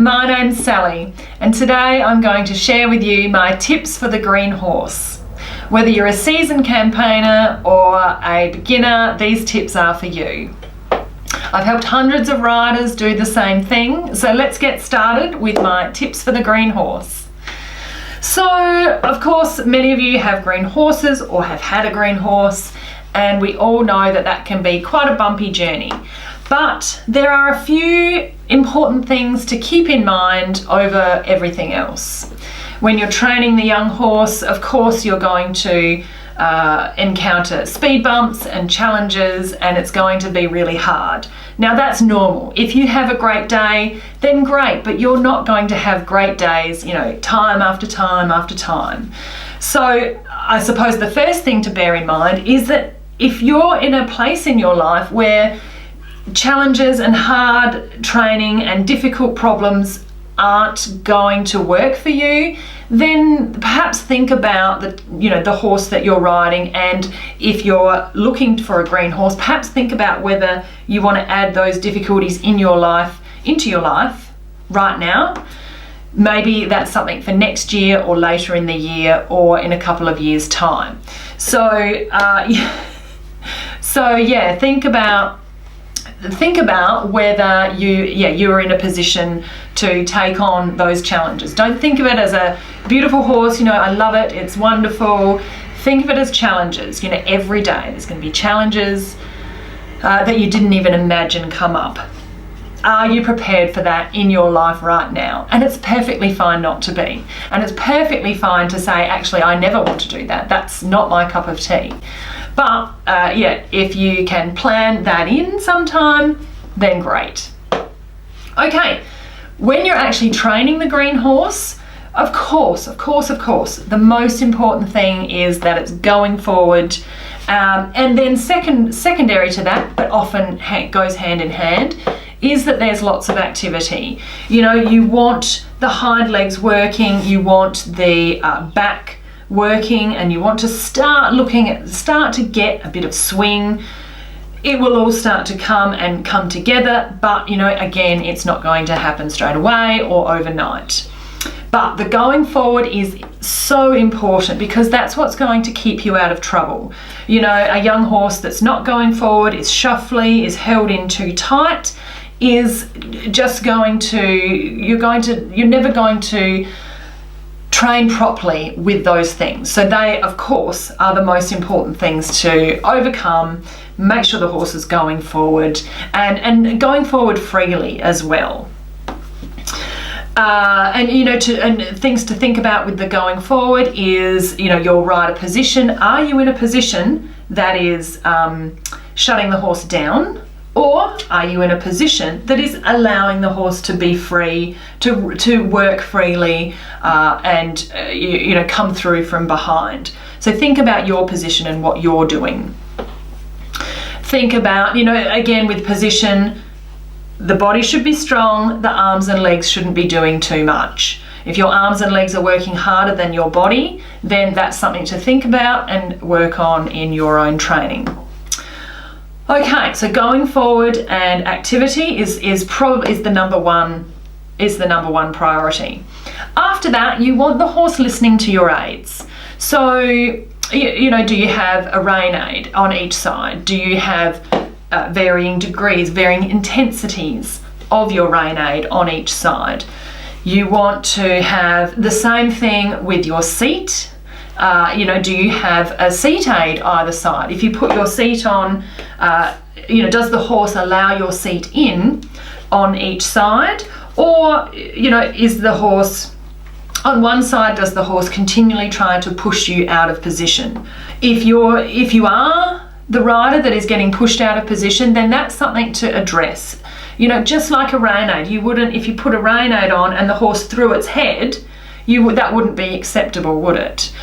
my name's Sally, and today I'm going to share with you my tips for the green horse. Whether you're a seasoned campaigner or a beginner, these tips are for you. I've helped hundreds of riders do the same thing, so let's get started with my tips for the green horse. So, of course, many of you have green horses or have had a green horse, and we all know that that can be quite a bumpy journey. But there are a few important things to keep in mind over everything else. When you're training the young horse, of course, you're going to encounter speed bumps and challenges, and it's going to be really hard. Now, that's normal. If you have a great day, then great, but you're not going to have great days, time after time after time. So I suppose the first thing to bear in mind is that if you're in a place in your life where challenges and hard training and difficult problems aren't going to work for you, then perhaps think about the horse that you're riding, and if you're looking for a green horse, perhaps think about whether you want to add those difficulties into your life right now. Maybe that's something for next year or later in the year or in a couple of years' time. Think about whether you're in a position to take on those challenges. Don't think of it as a beautiful horse, I love it, it's wonderful. Think of it as challenges. Every day there's going to be challenges that you didn't even imagine come up. Are you prepared for that in your life right now? And it's perfectly fine not to be. And it's perfectly fine to say, actually, I never want to do that. That's not my cup of tea. But if you can plan that in sometime, then great. Okay, when you're actually training the green horse, of course, the most important thing is that it's going forward. And then secondary to that, but often goes hand in hand, is that there's lots of activity. You want the hind legs working, you want the back working, and you want to start to get a bit of swing. It will all start to come together, but again, it's not going to happen straight away or overnight. But the going forward is so important, because that's what's going to keep you out of trouble. A young horse that's not going forward, is shuffly, is held in too tight, is just you're never going to train properly with those things. So they, of course, are the most important things to overcome. Make sure the horse is going forward and going forward freely as well. And things to think about with the going forward is your rider position. Are you in a position that is shutting the horse down? Or are you in a position that is allowing the horse to be free, to work freely, and come through from behind? So think about your position and what you're doing. Think about, again, with position, the body should be strong, the arms and legs shouldn't be doing too much. If your arms and legs are working harder than your body, then that's something to think about and work on in your own training. Okay, so going forward and activity is the number one priority. After that, you want the horse listening to your aids. So, do you have a rein aid on each side? Do you have varying degrees, varying intensities of your rein aid on each side? You want to have the same thing with your seat. Do you have a seat aid either side? If you put your seat on, does the horse allow your seat in on each side? Or, is the horse on one side, does the horse continually try to push you out of position? If you are the rider that is getting pushed out of position, then that's something to address. Just like a rein aid, if you put a rein aid on and the horse threw its head, that wouldn't be acceptable, would it?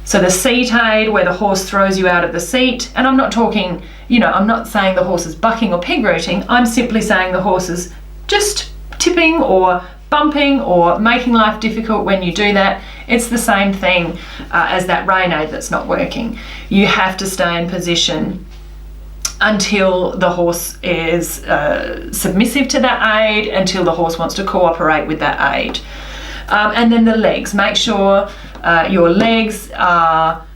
So the seat aid, where the horse throws you out of the seat, and I'm not talking, I'm not saying the horse is bucking or peg rooting, I'm simply saying the horse is just tipping or bumping or making life difficult when you do that. It's the same thing as that rein aid that's not working. You have to stay in position until the horse is submissive to that aid, until the horse wants to cooperate with that aid. And then the legs. Make sure your legs are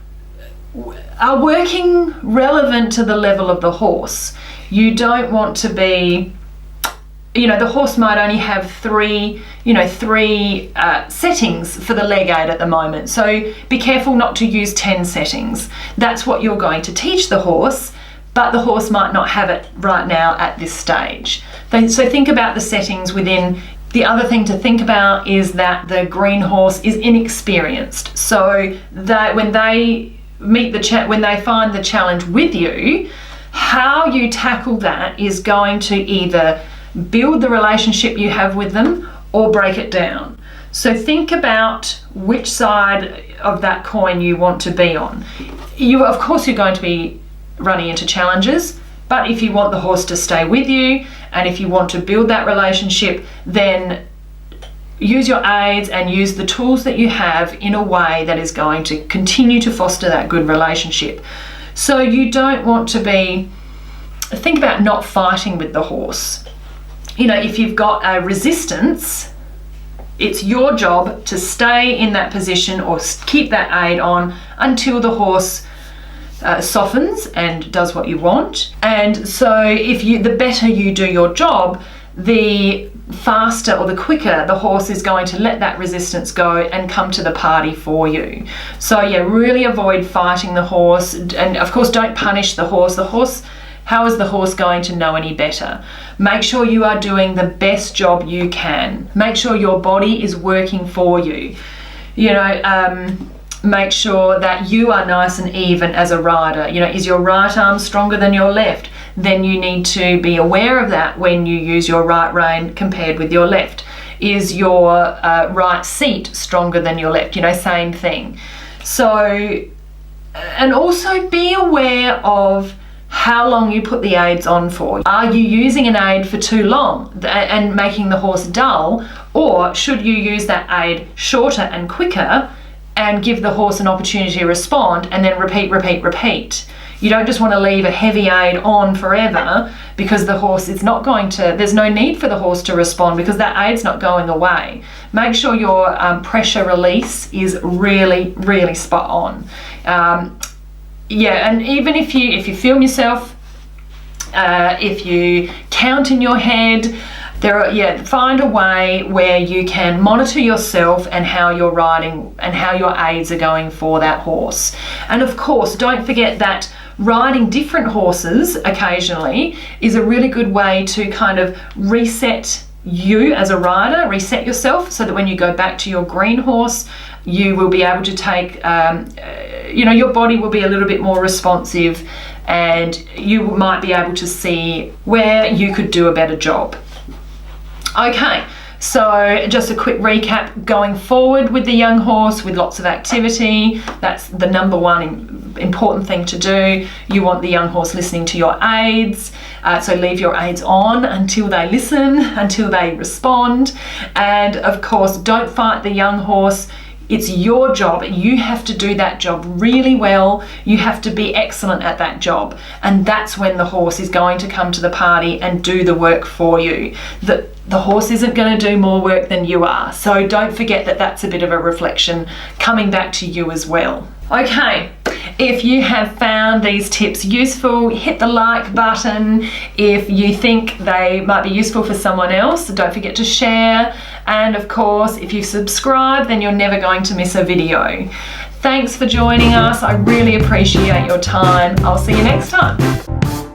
working relevant to the level of the horse. You don't want to be, the horse might only have three settings for the leg aid at the moment. So be careful not to use 10 settings. That's what you're going to teach the horse, but the horse might not have it right now at this stage. So think about the settings within. The other thing to think about is that the green horse is inexperienced. So that when they when they find the challenge with you, how you tackle that is going to either build the relationship you have with them or break it down. So think about which side of that coin you want to be on. Of course, you're going to be running into challenges, but if you want the horse to stay with you and if you want to build that relationship, then use your aids and use the tools that you have in a way that is going to continue to foster that good relationship. So you don't want to think about not fighting with the horse. If you've got a resistance, it's your job to stay in that position or keep that aid on until the horse softens and does what you want. And so the better you do your job, the faster or the quicker the horse is going to let that resistance go and come to the party for you. So yeah, really avoid fighting the horse, and of course don't punish the horse. How is the horse going to know any better? Make sure you are doing the best job you can. Make sure your body is working for you. Make sure that you are nice and even as a rider. Is your right arm stronger than your left? Then you need to be aware of that when you use your right rein compared with your left. Is your right seat stronger than your left? Same thing. So, and also be aware of how long you put the aids on for. Are you using an aid for too long and making the horse dull, or should you use that aid shorter and quicker and give the horse an opportunity to respond and then repeat? You don't just want to leave a heavy aid on forever because the horse is not going to, there's no need for the horse to respond because that aid's not going away. Make sure your pressure release is really, really spot on. And even if you film yourself, if you count in your head, find a way where you can monitor yourself and how you're riding and how your aids are going for that horse. And of course, don't forget that riding different horses occasionally is a really good way to kind of reset you as a rider, reset yourself, so that when you go back to your green horse, you will be able to take, your body will be a little bit more responsive and you might be able to see where you could do a better job. Okay, so just a quick recap going forward with the young horse with lots of activity. That's the number one important thing to do. You want the young horse listening to your aids. So leave your aids on until they listen, until they respond. And of course, don't fight the young horse. It's your job. You have to do that job really well. You have to be excellent at that job. And that's when the horse is going to come to the party and do the work for you. The horse isn't going to do more work than you are. So don't forget that that's a bit of a reflection coming back to you as well. Okay, if you have found these tips useful, hit the like button. If you think they might be useful for someone else, don't forget to share. And of course, if you subscribe, then you're never going to miss a video. Thanks for joining us. I really appreciate your time. I'll see you next time.